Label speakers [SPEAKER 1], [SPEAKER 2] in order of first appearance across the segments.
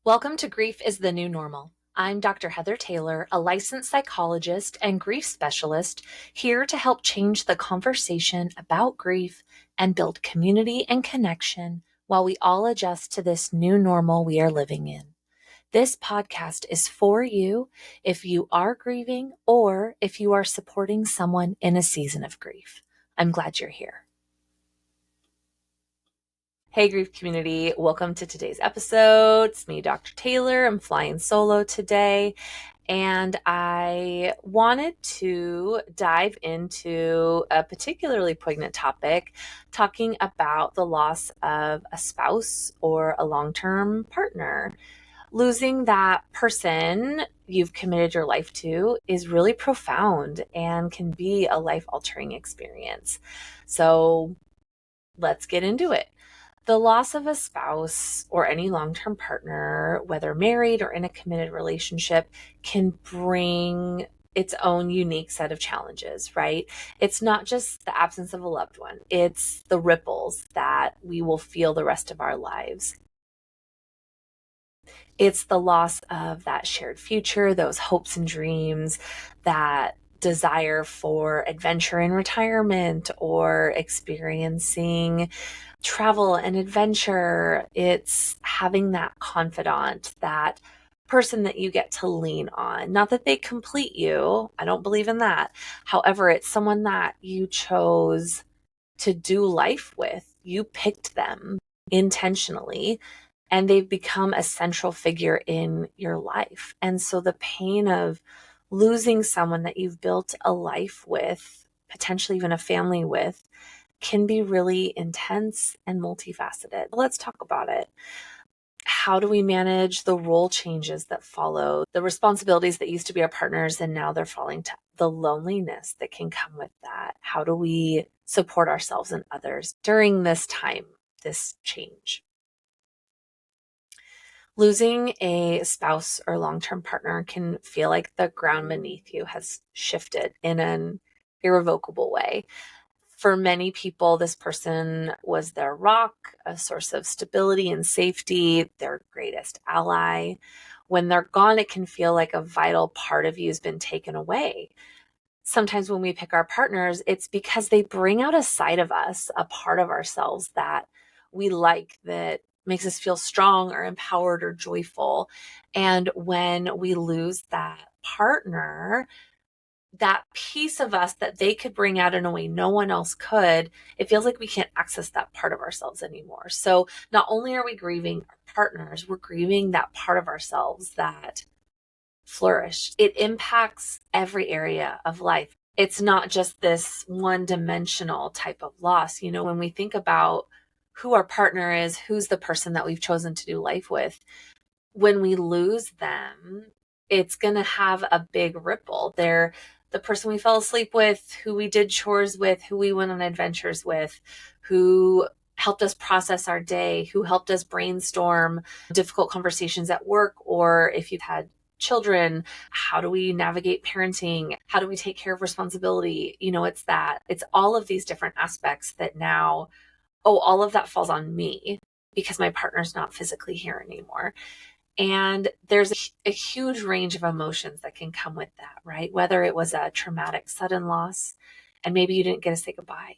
[SPEAKER 1] Welcome to Grief is the New Normal. I'm Dr. Heather Taylor, a licensed psychologist and grief specialist, here to help change the conversation about grief and build community and connection while we all adjust to this new normal we are living in. This podcast is for you if you are grieving or if you are supporting someone in a season of grief. I'm glad you're here. Hey, grief community. Welcome to today's episode. It's me, Dr. Taylor. I'm flying solo today, and I wanted to dive into a particularly poignant topic, talking about the loss of a spouse or a long-term partner. Losing that person you've committed your life to is really profound and can be a life-altering experience. So let's get into it. The loss of a spouse or any long-term partner, whether married or in a committed relationship, can bring its own unique set of challenges, right? It's not just the absence of a loved one. It's the ripples that we will feel the rest of our lives. It's the loss of that shared future, those hopes and dreams, that desire for adventure in retirement or experiencing travel and adventure. It's having that confidant, that person that you get to lean on. Not that they complete you. I don't believe in that. However, it's someone that you chose to do life with. You picked them intentionally, and they've become a central figure in your life. And so the pain of losing someone that you've built a life with, potentially even a family with, can be really intense and multifaceted. Let's talk about it. How do we manage the role changes that follow, the responsibilities that used to be our partners and now they're falling to the loneliness that can come with that? How do we support ourselves and others during this time, this change? Losing a spouse or long-term partner can feel like the ground beneath you has shifted in an irrevocable way. For many people, this person was their rock, a source of stability and safety, their greatest ally. When they're gone, it can feel like a vital part of you has been taken away. Sometimes when we pick our partners, it's because they bring out a side of us, a part of ourselves that we like, that makes us feel strong or empowered or joyful. And when we lose that partner, that piece of us that they could bring out in a way no one else could, it feels like we can't access that part of ourselves anymore. So not only are we grieving our partners, we're grieving that part of ourselves that flourished. It impacts every area of life. It's not just this one-dimensional type of loss. You know, when we think about who our partner is, who's the person that we've chosen to do life with, when we lose them, it's going to have a big ripple. They're the person we fell asleep with, who we did chores with, who we went on adventures with, who helped us process our day, who helped us brainstorm difficult conversations at work, or if you've had children, how do we navigate parenting? How do we take care of responsibility? You know, it's all of these different aspects that now, all of that falls on me because my partner's not physically here anymore. And there's a huge range of emotions that can come with that, right? Whether it was a traumatic sudden loss and maybe you didn't get to say goodbye,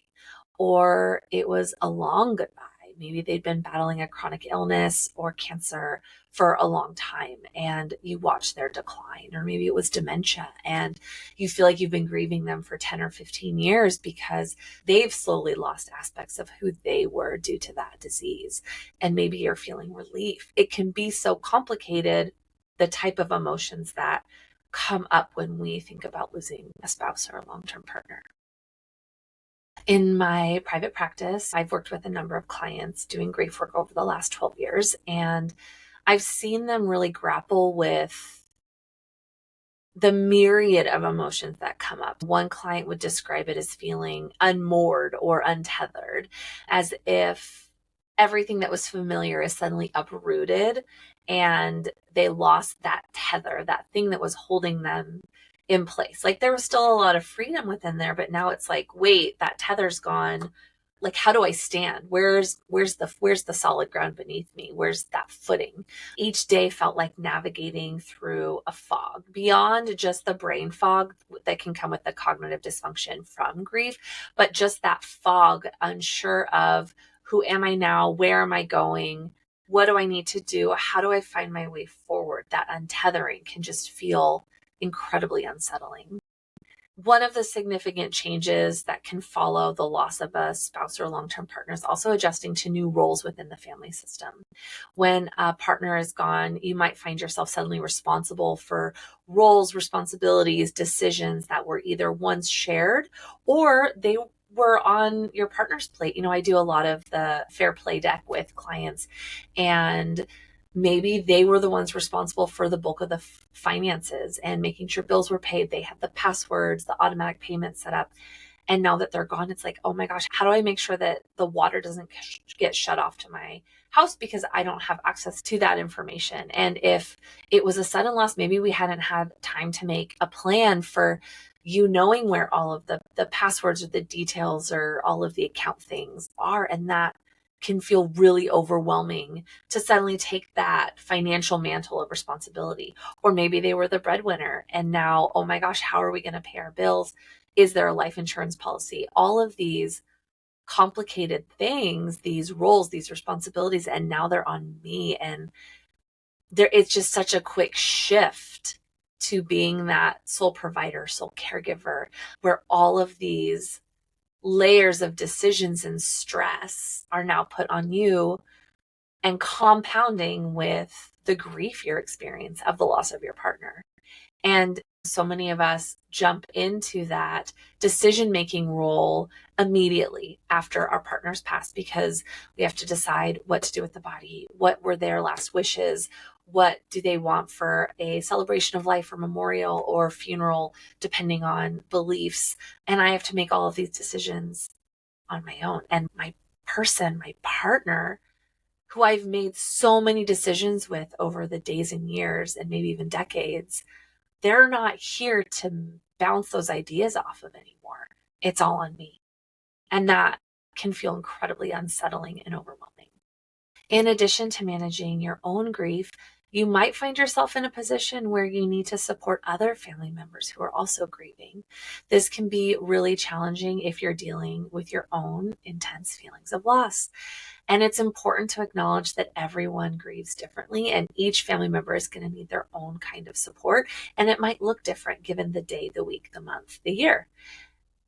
[SPEAKER 1] or it was a long goodbye. Maybe they'd been battling a chronic illness or cancer for a long time and you watch their decline, or maybe it was dementia and you feel like you've been grieving them for 10 or 15 years because they've slowly lost aspects of who they were due to that disease. And maybe you're feeling relief. It can be so complicated, the type of emotions that come up when we think about losing a spouse or a long-term partner. In my private practice, I've worked with a number of clients doing grief work over the last 12 years, and I've seen them really grapple with the myriad of emotions that come up. One client would describe it as feeling unmoored or untethered, as if everything that was familiar is suddenly uprooted and they lost that tether, that thing that was holding them in place. Like there was still a lot of freedom within there, but now it's like, wait, that tether's gone. like, how do I stand? Where's the solid ground beneath me? Where's that footing? Each day felt like navigating through a fog beyond just the brain fog that can come with the cognitive dysfunction from grief, but just that fog, unsure of who am I now? Where am I going? What do I need to do? How do I find my way forward? That untethering can just feel incredibly unsettling. One of the significant changes that can follow the loss of a spouse or long-term partner is also adjusting to new roles within the family system. When a partner is gone, you might find yourself suddenly responsible for roles, responsibilities, decisions that were either once shared or they were on your partner's plate. I do a lot of the fair play deck with clients, and maybe they were the ones responsible for the bulk of the finances and making sure bills were paid. They had the passwords, the automatic payments set up. And now that they're gone, it's like, oh my gosh, how do I make sure that the water doesn't get shut off to my house because I don't have access to that information? And if it was a sudden loss, maybe we hadn't had time to make a plan for you knowing where all of the passwords or the details or all of the account things are. And that can feel really overwhelming to suddenly take that financial mantle of responsibility. Or maybe they were the breadwinner and now, oh my gosh, how are we going to pay our bills? Is there a life insurance policy? All of these complicated things, these roles, these responsibilities, and now they're on me. And it's just such a quick shift to being that sole provider, sole caregiver, where all of these layers of decisions and stress are now put on you and compounding with the grief you're experiencing of the loss of your partner. And so many of us jump into that decision-making role immediately after our partners pass because we have to decide what to do with the body. What were their last wishes? What do they want for a celebration of life or memorial or funeral, depending on beliefs? And I have to make all of these decisions on my own. And my partner, who I've made so many decisions with over the days and years and maybe even decades, they're not here to bounce those ideas off of anymore. It's all on me. And that can feel incredibly unsettling and overwhelming. In addition to managing your own grief, you might find yourself in a position where you need to support other family members who are also grieving. This can be really challenging if you're dealing with your own intense feelings of loss. And it's important to acknowledge that everyone grieves differently and each family member is going to need their own kind of support. And it might look different given the day, the week, the month, the year.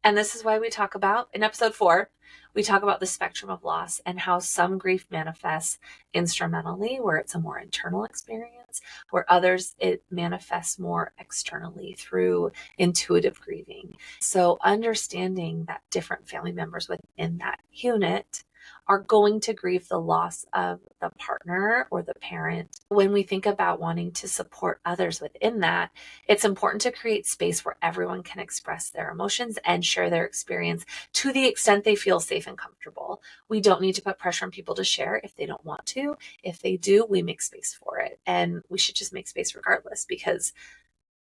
[SPEAKER 1] And this is why we talk about, in episode 4, we talk about the spectrum of loss and how some grief manifests instrumentally, where it's a more internal experience, where others, it manifests more externally through intuitive grieving. So understanding that different family members within that unit are going to grieve the loss of the partner or the parent. When we think about wanting to support others within that, it's important to create space where everyone can express their emotions and share their experience to the extent they feel safe and comfortable. We don't need to put pressure on people to share if they don't want to. If they do, we make space for it. And we should just make space regardless, because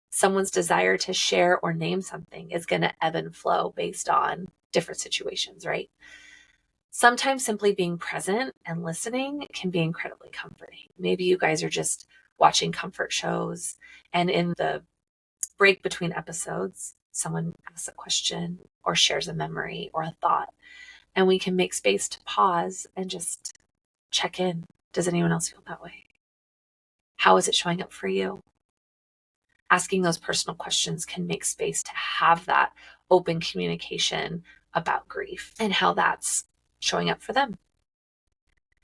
[SPEAKER 1] someone's desire to share or name something is going to ebb and flow based on different situations, right? Sometimes simply being present and listening can be incredibly comforting. Maybe you guys are just watching comfort shows, and in the break between episodes, someone asks a question or shares a memory or a thought, and we can make space to pause and just check in. Does anyone else feel that way? How is it showing up for you? Asking those personal questions can make space to have that open communication about grief and how that's showing up for them.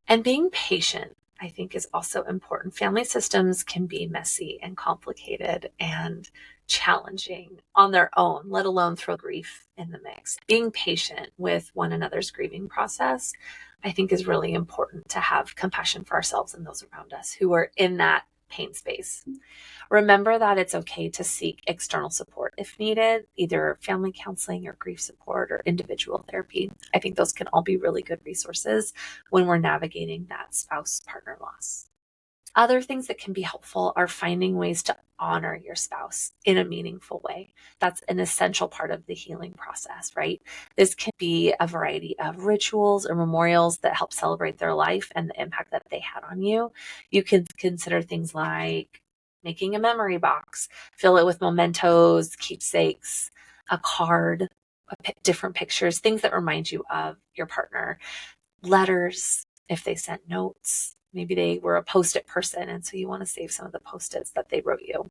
[SPEAKER 1] And being patient, I think, is also important. Family systems can be messy and complicated and challenging on their own, let alone throw grief in the mix. Being patient with one another's grieving process, I think, is really important to have compassion for ourselves and those around us who are in that pain space. Remember that it's okay to seek external support if needed, either family counseling or grief support or individual therapy. I think those can all be really good resources when we're navigating that spouse partner loss. Other things that can be helpful are finding ways to honor your spouse in a meaningful way. That's an essential part of the healing process, right? This can be a variety of rituals or memorials that help celebrate their life and the impact that they had on you. You can consider things like making a memory box, fill it with mementos, keepsakes, a card, different pictures, things that remind you of your partner, letters, if they sent notes. Maybe they were a post-it person, and so you want to save some of the post-its that they wrote you.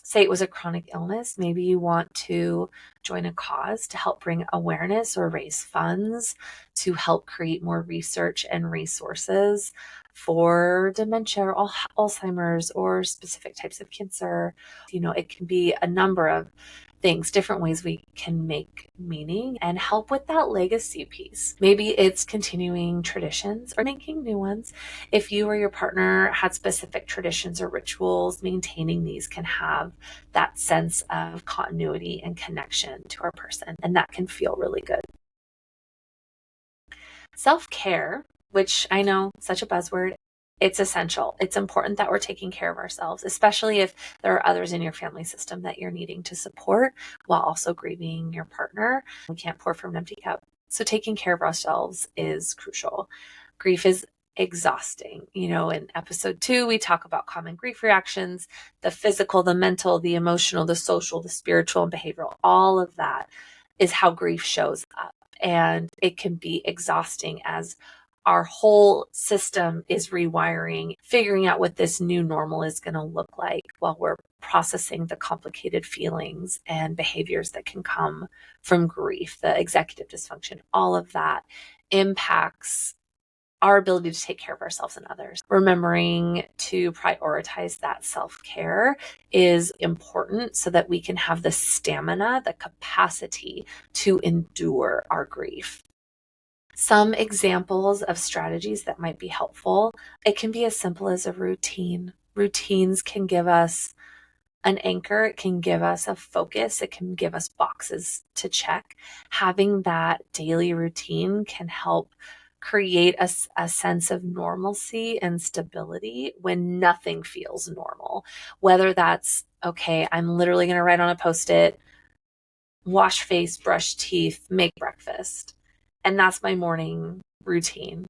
[SPEAKER 1] Say it was a chronic illness. Maybe you want to join a cause to help bring awareness or raise funds to help create more research and resources for dementia or Alzheimer's or specific types of cancer. It can be a number of things, different ways we can make meaning and help with that legacy piece. Maybe it's continuing traditions or making new ones. If you or your partner had specific traditions or rituals, maintaining these can have that sense of continuity and connection to our person, and that can feel really good. Self-care, which I know, such a buzzword, it's essential. It's important that we're taking care of ourselves, especially if there are others in your family system that you're needing to support while also grieving your partner. We can't pour from an empty cup. So taking care of ourselves is crucial. Grief is exhausting. In episode 2, we talk about common grief reactions, the physical, the mental, the emotional, the social, the spiritual, and behavioral. All of that is how grief shows up. And it can be exhausting as our whole system is rewiring, figuring out what this new normal is going to look like while we're processing the complicated feelings and behaviors that can come from grief, the executive dysfunction. All of that impacts our ability to take care of ourselves and others. Remembering to prioritize that self-care is important so that we can have the stamina, the capacity to endure our grief. Some examples of strategies that might be helpful. It can be as simple as a routine. Routines can give us an anchor. It can give us a focus. It can give us boxes to check. Having that daily routine can help create a sense of normalcy and stability when nothing feels normal. Whether that's, okay, I'm literally going to write on a Post-it, wash face, brush teeth, make breakfast. And that's my morning routine.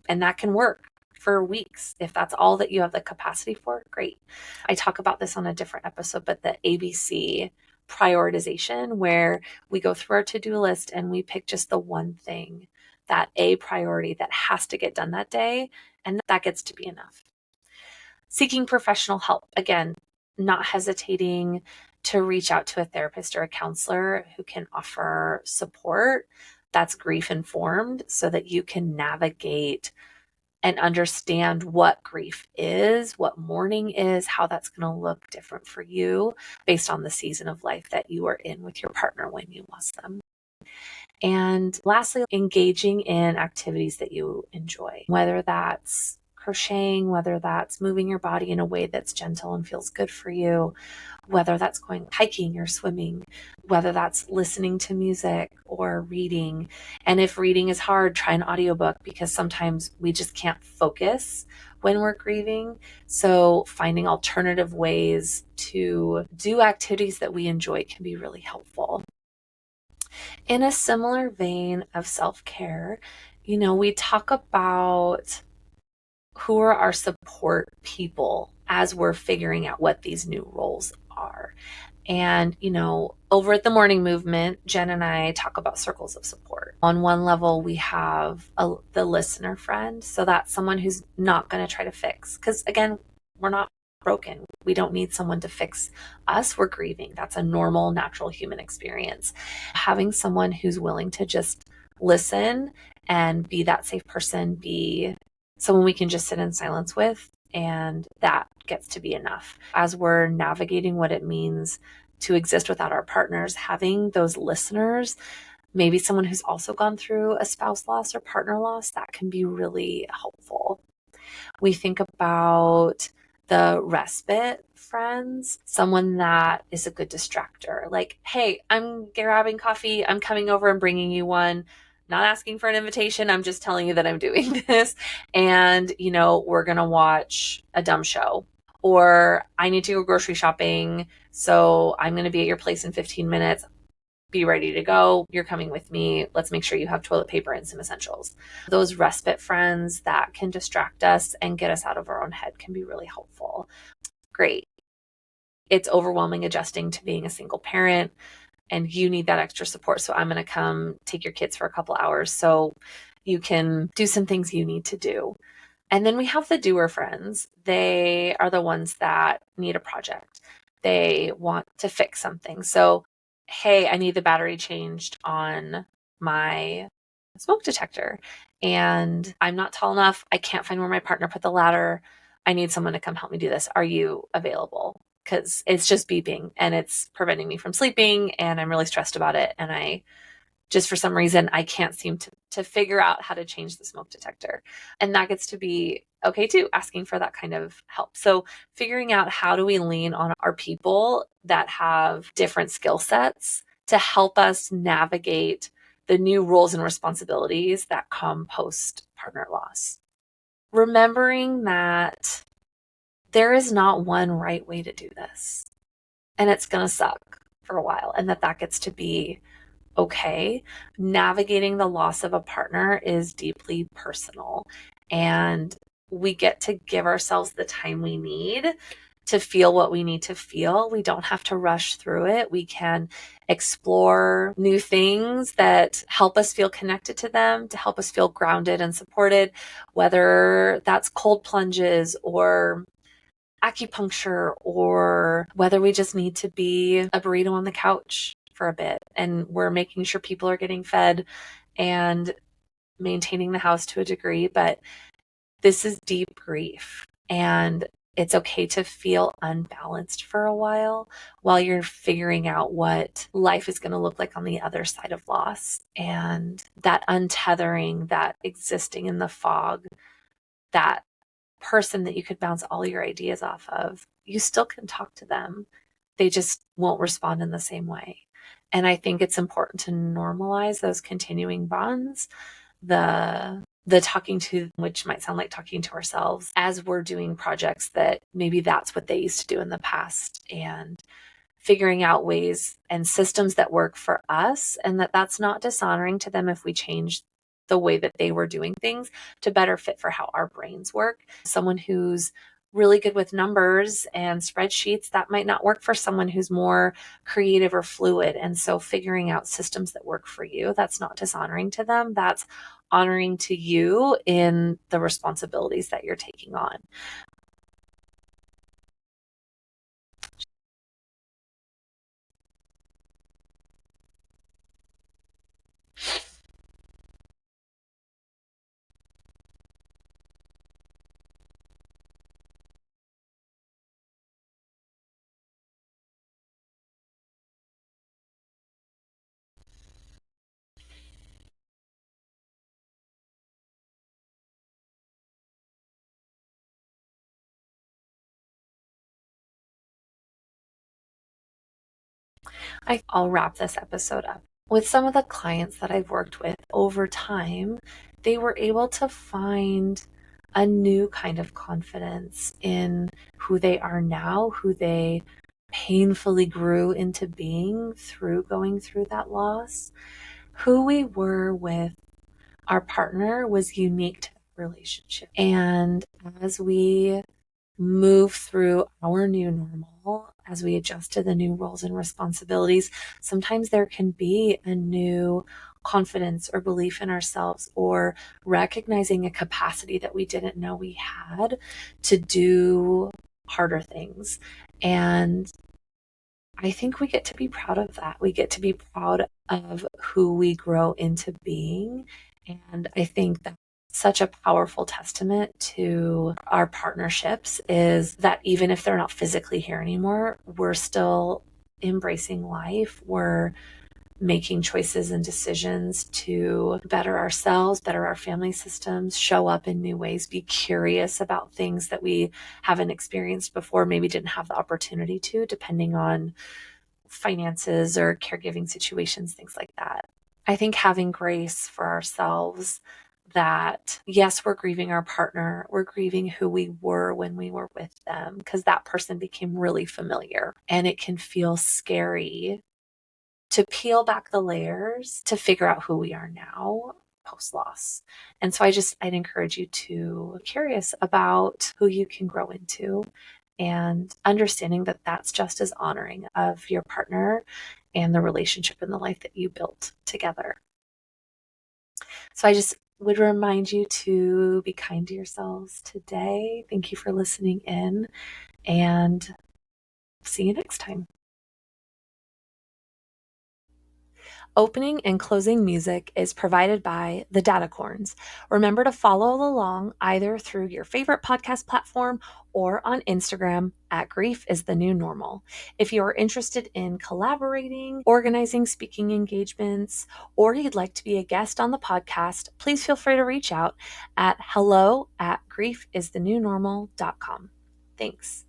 [SPEAKER 1] And that can work for weeks. If that's all that you have the capacity for, great. I talk about this on a different episode, but the ABC prioritization, where we go through our to-do list and we pick just the one thing, that A priority that has to get done that day, and that gets to be enough. Seeking professional help. Again, not hesitating to reach out to a therapist or a counselor who can offer support that's grief informed so that you can navigate and understand what grief is, what mourning is, how that's going to look different for you based on the season of life that you are in with your partner when you lost them. And lastly, engaging in activities that you enjoy, whether that's crocheting, whether that's moving your body in a way that's gentle and feels good for you, whether that's going hiking or swimming, whether that's listening to music or reading. And if reading is hard, try an audiobook, because sometimes we just can't focus when we're grieving. So finding alternative ways to do activities that we enjoy can be really helpful. In a similar vein of self-care, we talk about who are our support people as we're figuring out what these new roles are. And, over at the Morning Movement, Jen and I talk about circles of support. On one level, we have the listener friend. So that's someone who's not going to try to fix. Because again, we're not broken. We don't need someone to fix us. We're grieving. That's a normal, natural human experience. Having someone who's willing to just listen and be that safe person, be someone we can just sit in silence with, and that gets to be enough. As we're navigating what it means to exist without our partners, having those listeners, maybe someone who's also gone through a spouse loss or partner loss, that can be really helpful. We think about the respite friends, someone that is a good distractor. Like, hey, I'm grabbing coffee. I'm coming over and bringing you one. not asking for an invitation. I'm just telling you that I'm doing this. And, we're going to watch a dumb show, or I need to go grocery shopping. So I'm going to be at your place in 15 minutes. Be ready to go. You're coming with me. Let's make sure you have toilet paper and some essentials. Those respite friends that can distract us and get us out of our own head can be really helpful. Great. It's overwhelming adjusting to being a single parent, and you need that extra support. So I'm going to come take your kids for a couple hours so you can do some things you need to do. And then we have the doer friends. They are the ones that need a project. They want to fix something. So, hey, I need the battery changed on my smoke detector, and I'm not tall enough. I can't find where my partner put the ladder. I need someone to come help me do this. Are you available? Because it's just beeping and it's preventing me from sleeping, and I'm really stressed about it. And I just, for some reason, I can't seem to figure out how to change the smoke detector. And that gets to be okay too, asking for that kind of help. So figuring out, how do we lean on our people that have different skill sets to help us navigate the new roles and responsibilities that come post partner loss. Remembering that there is not one right way to do this, and it's going to suck for a while, and that gets to be okay. Navigating the loss of a partner is deeply personal, and we get to give ourselves the time we need to feel what we need to feel. We don't have to rush through it. We can explore new things that help us feel connected to them, to help us feel grounded and supported, whether that's cold plunges or acupuncture, or whether we just need to be a burrito on the couch for a bit and we're making sure people are getting fed and maintaining the house to a degree. But this is deep grief, and it's okay to feel unbalanced for a while you're figuring out what life is going to look like on the other side of loss, and that untethering, that existing in the fog, that person that you could bounce all your ideas off of, you still can talk to them. They just won't respond in the same way. And I think it's important to normalize those continuing bonds, the talking to, which might sound like talking to ourselves as we're doing projects that maybe that's what they used to do in the past, and figuring out ways and systems that work for us, and that's not dishonoring to them if we change the way that they were doing things to better fit for how our brains work. Someone who's really good with numbers and spreadsheets, that might not work for someone who's more creative or fluid. And so figuring out systems that work for you, that's not dishonoring to them. That's honoring to you in the responsibilities that you're taking on. I'll wrap this episode up. With some of the clients that I've worked with over time, they were able to find a new kind of confidence in who they are now, who they painfully grew into being through going through that loss. Who we were with our partner was unique to the relationship. And as we move through our new normal, as we adjust to the new roles and responsibilities, sometimes there can be a new confidence or belief in ourselves, or recognizing a capacity that we didn't know we had to do harder things. And I think we get to be proud of that. We get to be proud of who we grow into being. And I think that such a powerful testament to our partnerships is that even if they're not physically here anymore, we're still embracing life. We're making choices and decisions to better ourselves, better our family systems, show up in new ways, be curious about things that we haven't experienced before, maybe didn't have the opportunity to, depending on finances or caregiving situations, things like that. I think having grace for ourselves that, yes, we're grieving our partner, we're grieving who we were when we were with them, because that person became really familiar. And it can feel scary to peel back the layers to figure out who we are now post loss. And so I'd encourage you to be curious about who you can grow into and understanding that that's just as honoring of your partner and the relationship and the life that you built together. So I just would remind you to be kind to yourselves today. Thank you for listening in, and see you next time. Opening and closing music is provided by the Datacorns. Remember to follow along either through your favorite podcast platform or on Instagram at Grief is the New Normal. If you are interested in collaborating, organizing speaking engagements, or you'd like to be a guest on the podcast, please feel free to reach out at hello@griefisthenewnormal.com. Thanks.